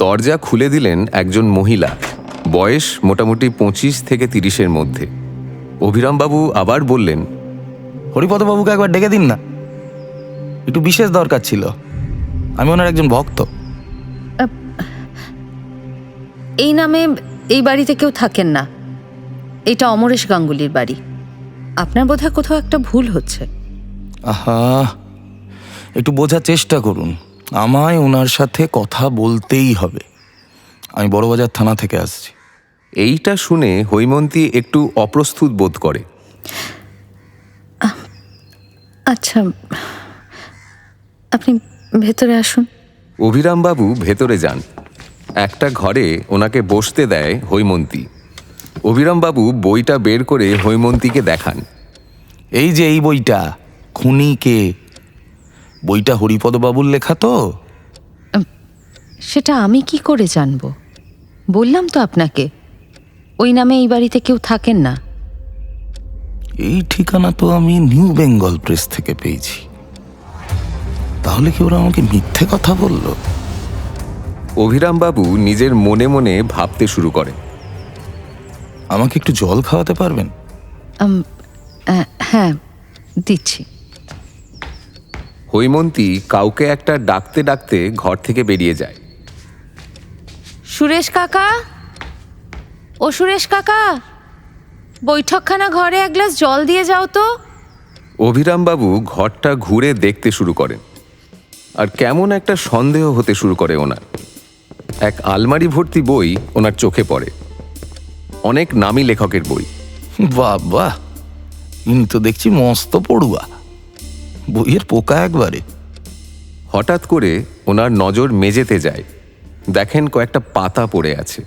দরজা খুলে দিলেন একজন মহিলা, বয়স মোটামুটি 25 থেকে 30-এর মধ্যে। অভিরামবাবু আবার বললেন, হরিপদবাবুকে একবার ডেকে দিন না, একটু বিশেষ দরকার ছিল। আমি ওনার একজন ভক্ত। এই নামে এই বাড়িতে কেউ থাকেন না। এটা অমরেশ গাঙ্গুলির বাড়ি। আপনার বোধহয় কোথাও একটা ভুল হচ্ছে। আহা, একটু বোঝার চেষ্টা করুন। আমায় ওনার সাথে কথা বলতেই হবে। আমি বড়বাজার থানা থেকে আসছি। এইটা শুনে হৈমন্তী একটু অপ্রস্তুত বোধ করে। আচ্ছা, আপনি ভেতরে আসুন। অভিরামবাবু ভেতরে যান। একটা ঘরে ওনাকে বসতে দেয় হৈমন্তী। অভিরামবাবু বইটা বের করে হৈমন্তীকে দেখান। এই যে এই বইটা, খুনি কে, বইটা হরিপদবাবুর লেখা তো? সেটা আমি কি করে জানবো? বললাম তো আপনাকে, ওই নামে এই বাড়িতে কেউ থাকেন না। এই ঠিকানা তো আমি নিউ বেঙ্গল প্রেস থেকে পেয়েছি। তাহলে কি ওরা আমাকে মিথ্যে কথা বলল? অভিরামবাবু নিজের মনে মনে ভাবতে শুরু করেন। আমাকে একটু জল খাওয়াতে পারবেন? হ্যাঁ, দিচ্ছি। হৈমন্তী কাউকে একটা ডাকতে ডাকতে ঘর থেকে বেরিয়ে যায়। সুরেশ কাকা, ও সুরেশ কাকা, বৈঠকখানা ঘরে এক গ্লাস জল দিয়ে যাও তো। অভিরামবাবু ঘরটা ঘুরে দেখতে শুরু করেন, আর কেমন একটা সন্দেহ হতে শুরু করে ওনার। এক আলমারি ভর্তি বই ওনার চোখে পড়ে, অনেক নামী লেখকের বই। বাবা, ইনি তো দেখছি মস্ত পড়ুয়া, বইয়ের পোকা একবারে। হঠাৎ করে ওনার নজর মেঝেতে যায়। দেখেন কয়েকটা পাতা পড়ে আছে।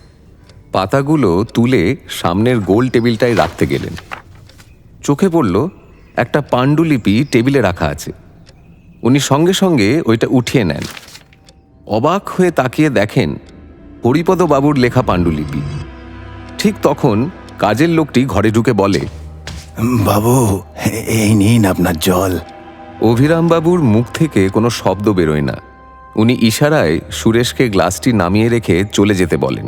পাতাগুলো তুলে সামনের গোল টেবিলটায় রাখতে গেলেন। চোখে পড়ল একটা পাণ্ডুলিপি টেবিলে রাখা আছে। উনি সঙ্গে সঙ্গে ওইটা উঠিয়ে নেন। অবাক হয়ে তাকিয়ে দেখেন হরিপদবাবুর লেখা পাণ্ডুলিপি। ঠিক তখন কাজের লোকটি ঘরে ঢুকে বলে, বাবু, এই নিন আপনার জল। অভিরামবাবুর মুখ থেকে কোনো শব্দ বেরোয় না। উনি ইশারায় সুরেশকে গ্লাসটি নামিয়ে রেখে চলে যেতে বলেন।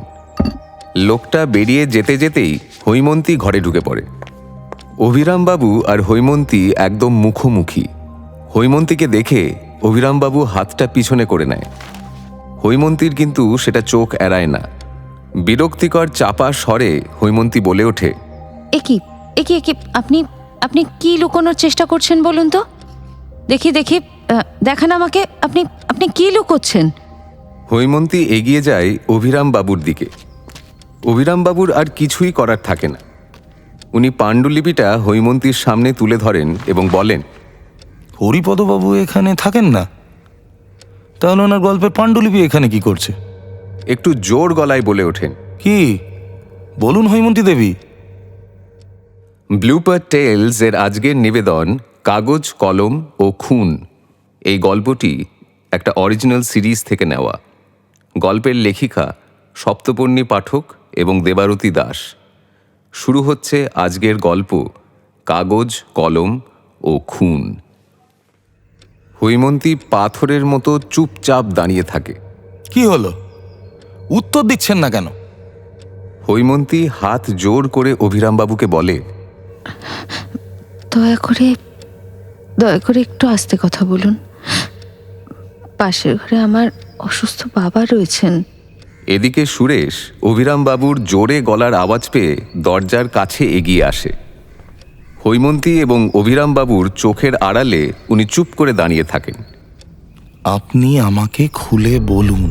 লোকটা বেরিয়ে যেতে যেতেই হৈমন্তী ঘরে ঢুকে পড়ে। অভিরামবাবু আর হৈমন্তী একদম মুখোমুখি। হৈমন্তীকে দেখে অভিরামবাবু হাতটা পিছনে করে নেয়। হৈমন্তীর কিন্তু সেটা চোখ এড়ায় না। বিরক্তিকর চাপা স্বরে হৈমন্তী বলে ওঠে, একি একি একি আপনি আপনি কি লুকোনোর চেষ্টা করছেন বলুন তো? দেখি দেখি, দেখান আমাকে, আপনি আপনি কি লুকোচ্ছেন? হৈমন্তী এগিয়ে যায় অভিরামবাবুর দিকে। অভিরামবাবুর আর কিছুই করার থাকে না। উনি পাণ্ডুলিপিটা হৈমন্তীর সামনে তুলে ধরেন এবং বলেন, হরিপদবাবু এখানে থাকেন না? তাহলে ওনার গল্পের পাণ্ডুলিপি এখানে কি করছে? একটু জোর গলায় বলে ওঠেন, কি বলুন হৈমন্তী দেবী? ব্লুপার টেলস এর আজকের নিবেদন কাগজ, কলম ও খুন। এই গল্পটি একটা অরিজিনাল সিরিজ থেকে নেওয়া। গল্পের লেখিকা সপ্তপর্ণী পাঠক এবং দেবারতী দাস। শুরু হচ্ছে আজকের গল্প কাগজ, কলম ও খুন। হৈমন্তী পাথরের মতো চুপচাপ দাঁড়িয়ে থাকে। কি হলো, উত্তর দিচ্ছেন না কেন? হৈমন্তী হাত জোর করে অভিরামবাবুকে বলে, দয়া করে একটু আস্তে কথা বলুন। পাশের ঘরে আমার অসুস্থ বাবা রয়েছেন। এদিকে সুরেশ অভিরামবাবুর জোরে গলার আওয়াজ পেয়ে দরজার কাছে এগিয়ে আসে। হৈমন্তী এবং অভিরামবাবুর চোখের আড়ালে উনি চুপ করে দাঁড়িয়ে থাকেন। আপনি আমাকে খুলে বলুন,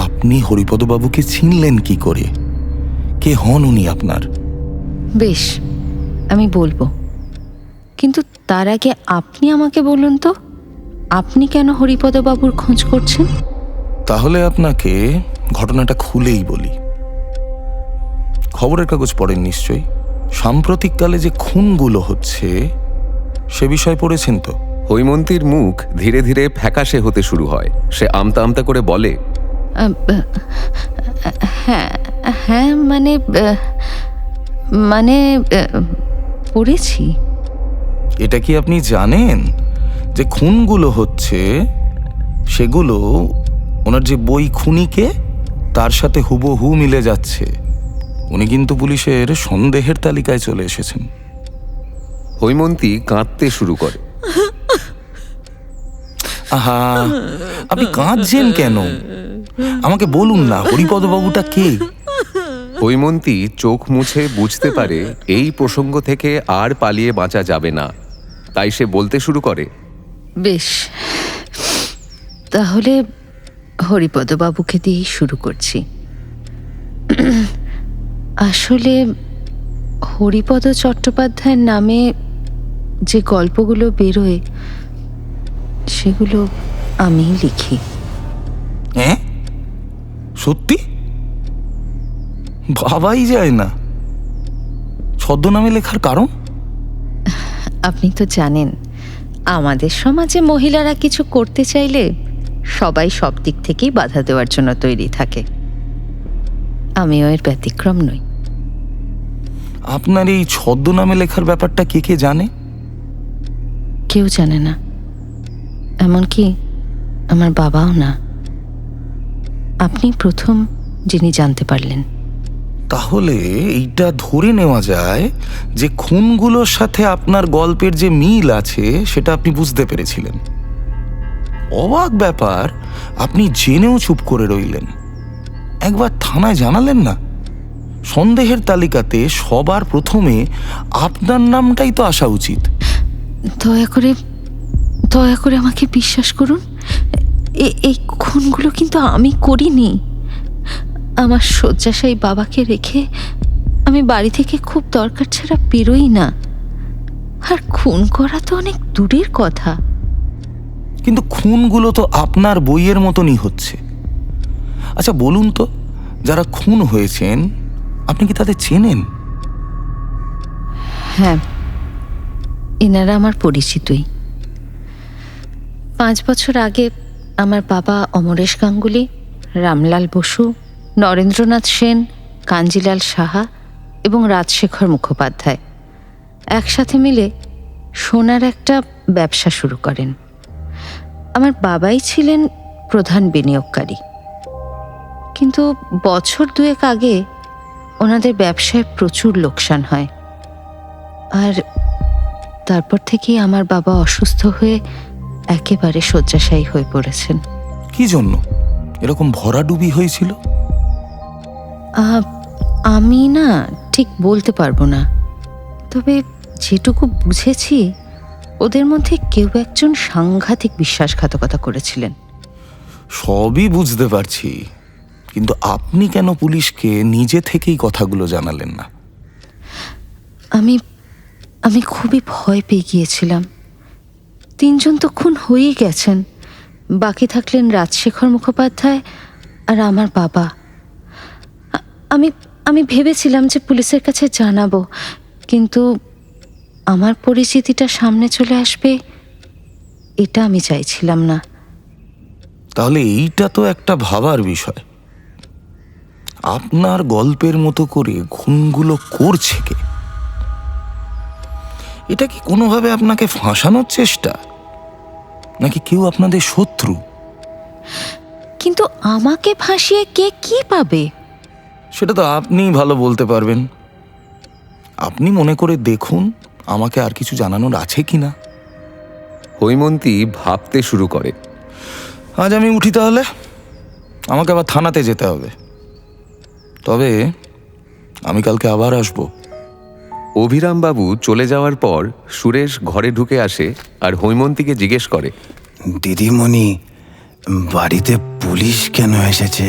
আপনি হরিপদবাবুকে চিনলেন কি করে? কে হন উনি আপনার? বেশ, আমি বলবো, কিন্তু তার আগে আপনি আমাকে বলুন তো, আপনি কেন হরিপদবাবুর খোঁজ করছেন? তাহলে আপনাকে ঘটনাটা খুলেই বলি। খবরের কাগজ পড়েন নিশ্চয়ই। সাম্প্রতিককালে যে খুনগুলো হচ্ছে সে বিষয় পড়েছেন তো? হৈমন্তীর মুখ ধীরে ধীরে ফ্যাকাশে হতে শুরু হয়। সে আমতা আমতা করে বলে, হ্যাঁ হ্যাঁ, মানে পড়েছি। এটা কি আপনি জানেন যে খুনগুলো হচ্ছে সেগুলো ওনার যে বই খুনিকে তার সাথে হুবহু মিলে যাচ্ছে। উনি কিন্তু পুলিশের সন্দেহের তালিকায় চলে এসেছেন। হৈমন্তী কাঁদতে শুরু করে। আহা, আপনি কাঁদছেন কেন? আমাকে বলুন না, হরিপদবাবুটা কে? হৈমন্তী চোখ মুছে বুঝতে পারে এই প্রসঙ্গ থেকে আর পালিয়ে বাঁচা যাবে না, তাই সে বলতে শুরু করে। বেশ, তাহলে হরিপদবাবুকে দিয়েই শুরু করছি। আসলে হরিপদ চট্টোপাধ্যায়ের নামে যে গল্পগুলো বেরোয় সেগুলো আমিই লিখি। হ্যাঁ, সত্যি? ভাবাই যায় না। ছদ্মনামে লেখার কারণ? আপনি তো জানেন, আমাদের সমাজে মহিলারা কিছু করতে চাইলে সবাই সব দিক থেকেই বাধা দেওয়ার জন্য তৈরি থাকে। আমিও এর ব্যতিক্রম নই। আপনার এই ছদ্মনামে লেখার ব্যাপারটা কে কে জানে? কেউ জানে না, এমনকি আমার বাবাও না। আপনি প্রথম যিনি জানতে পারলেন। তাহলে এইটা ধরে নেওয়া যায় যে খুনগুলোর সাথে আপনার গল্পের যে মিল আছে সেটা আপনি বুঝতে পেরেছিলেন। অবাক ব্যাপার, আপনি জেনেও চুপ করে রইলেন। একবার থানায় জানালেন না? সন্দেহের তালিকাতে সবার প্রথমে আপনার নামটাই তো আসা উচিত। দয়া করে আমাকে বিশ্বাস করুন, এই খুনগুলো কিন্তু আমি করিনি। আমার শয্যাশায়ী বাবাকে রেখে আমি বাড়ি থেকে খুব দরকার ছাড়া বেরোই না। আর খুন করা তো অনেক দূরের কথা। কিন্তু খুনগুলো তো আপনার বইয়ের মতনই হচ্ছে। আচ্ছা বলুন তো, যারা খুন হয়েছেন আপনি কি তাদের চেনেন? হ্যাঁ, এনারা আমার পরিচিতই। 5 বছর আগে আমার বাবা অমরেশ গাঙ্গুলি, রামলাল বসু, নরেন্দ্রনাথ সেন, কাঞ্জিলাল সাহা এবং রাজশেখর মুখোপাধ্যায় একসাথে মিলে সোনার একটা ব্যবসা শুরু করেন। আমার বাবাই ছিলেন প্রধান বিনিয়োগকারী, কিন্তু বছর 2 আগে ওনাদের ব্যবসায় প্রচুর লোকসান হয়। আর তারপর থেকেই আমার বাবা অসুস্থ হয়ে একেবারে শয্যাশায়ী হয়ে পড়েছেন। কি জন্য এরকম ভরাডুবি হয়েছিল? আমি না ঠিক বলতে পারবো না, তবে যেটুকু বুঝেছি ওদের মধ্যে কেউ একজন সাংঘাতিক বিশ্বাসঘাতকতা করেছিলেন। সবই বুঝতে পারছি, কিন্তু আপনি কেন পুলিশকে নিজে থেকেই কথাগুলো জানালেন না? আমি খুবই ভয় পেয়ে গিয়েছিলাম। 3 জন তো খুন হয়েই গেছেন, বাকি থাকলেন রাজশেখর মুখোপাধ্যায় আর আমার বাবা। আমি ভেবেছিলাম যে পুলিশের কাছে জানাবো, কিন্তু আমার পরিচিতিটা সামনে চলে আসবে এটা আমি চাইছিলাম না। তাহলে এইটা তো একটা ভাবার বিষয়, আপনার গল্পের মতো করে খুনগুলো করছে কে? এটা কি কোনোভাবে আপনাকে ফাঁসানোর চেষ্টা, নাকি কেউ আপনাদের শত্রু? কিন্তু আমাকে ফাঁসিয়ে কে কি পাবে? সেটা তো আপনিই ভালো বলতে পারবেন। আপনি মনে করে দেখুন আমাকে আর কিছু জানানোর আছে কিনা। হৈমন্তী ভাবতে শুরু করে। আজ আমি উঠি তাহলে, আমাকে আবার থানাতে যেতে হবে। তবে আমি কালকে আবার আসবো। অভিরামবাবু চলে যাওয়ার পর সুরেশ ঘরে ঢুকে আসে আর হৈমন্তীকে জিজ্ঞেস করে, দিদিমণি, বাড়িতে পুলিশ কেন এসেছে?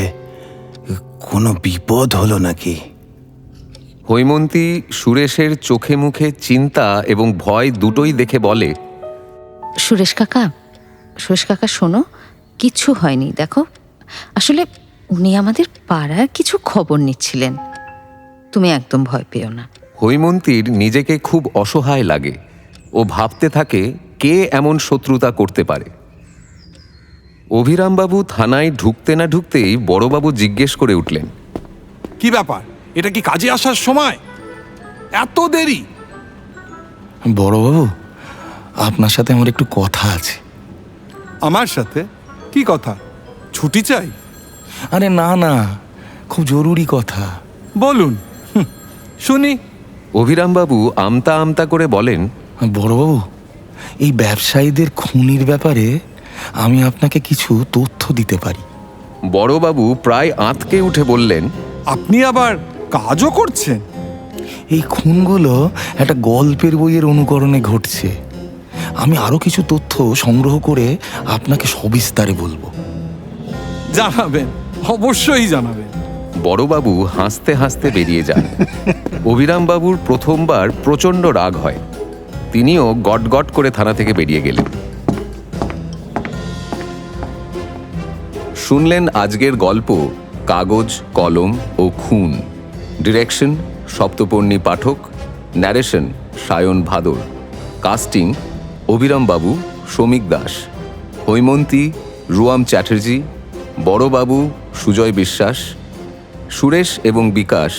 কোনো বিপদ হলো নাকি? হৈমন্তী সুরেশের চোখে মুখে চিন্তা এবং ভয় দুটোই দেখে বলে, সুরেশ কাকা শোনো, কিচ্ছু হয়নি। দেখো, আসলে উনি আমাদের পাড়ার কিছু খবর নিচ্ছিলেন, তুমি একদম ভয় পেও না। হৈমন্তীর নিজেকে খুব অসহায় লাগে। ও ভাবতে থাকে কে এমন শত্রুতা করতে পারে। অভিরামবাবু থানায় ঢুকতে না ঢুকতেই বড়বাবু জিজ্ঞেস করে উঠলেন, কি ব্যাপার? এটা কি কাজে আসার সময়? এত দেরি? বড়বাবু, আপনার সাথে আমার একটু কথা আছে। আমার সাথে? কি কথা? ছুটি চাই? আরে না না, খুব জরুরি কথা। বলুন, শুনি। অভিরামবাবু আমতা আমতা করে বলেন, বড়বাবু, এই ব্যবসায়ীদের খুনির ব্যাপারে আমি আপনাকে কিছু তথ্য দিতে পারি। বড়বাবু প্রায় আঁতকে উঠে বললেন, আপনি আবার কাজও করছেন? এই খুনগুলো একটা গল্পের বইয়ের অনুকরণে ঘটছে। আমি আরো কিছু তথ্য সংগ্রহ করে আপনাকে সবিস্তারে বলবো। জানাবেন, অবশ্যই জানাবেন। বড়বাবু হাসতে হাসতে বেরিয়ে যান। অভিরামবাবুর প্রথমবার প্রচণ্ড রাগ হয়। তিনিও গটগট করে থানা থেকে বেরিয়ে গেলেন। শুনলেন আজকের গল্প কাগজ, কলম ও খুন। ডিরেকশন সপ্তপর্ণী পাঠক, ন্যারেশন সায়ন ভাদর, কাস্টিং অভিরামবাবু, শ্রমিক দাস, হৈমন্তী রুয়াম চ্যাটার্জি, বড়বাবু সুজয় বিশ্বাস, সুরেশ এবং বিকাশ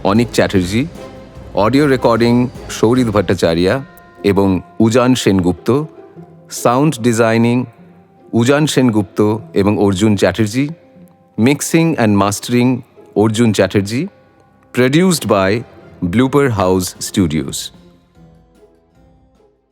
অনিক চ্যাটার্জি, অডিও রেকর্ডিং সৌরিদ ভট্টাচার্য এবং উজান সেনগুপ্ত, সাউন্ড ডিজাইনিং উজান সেনগুপ্ত এবং Arjun Chatterjee, mixing and mastering Arjun Chatterjee, produced by Blooper House studios.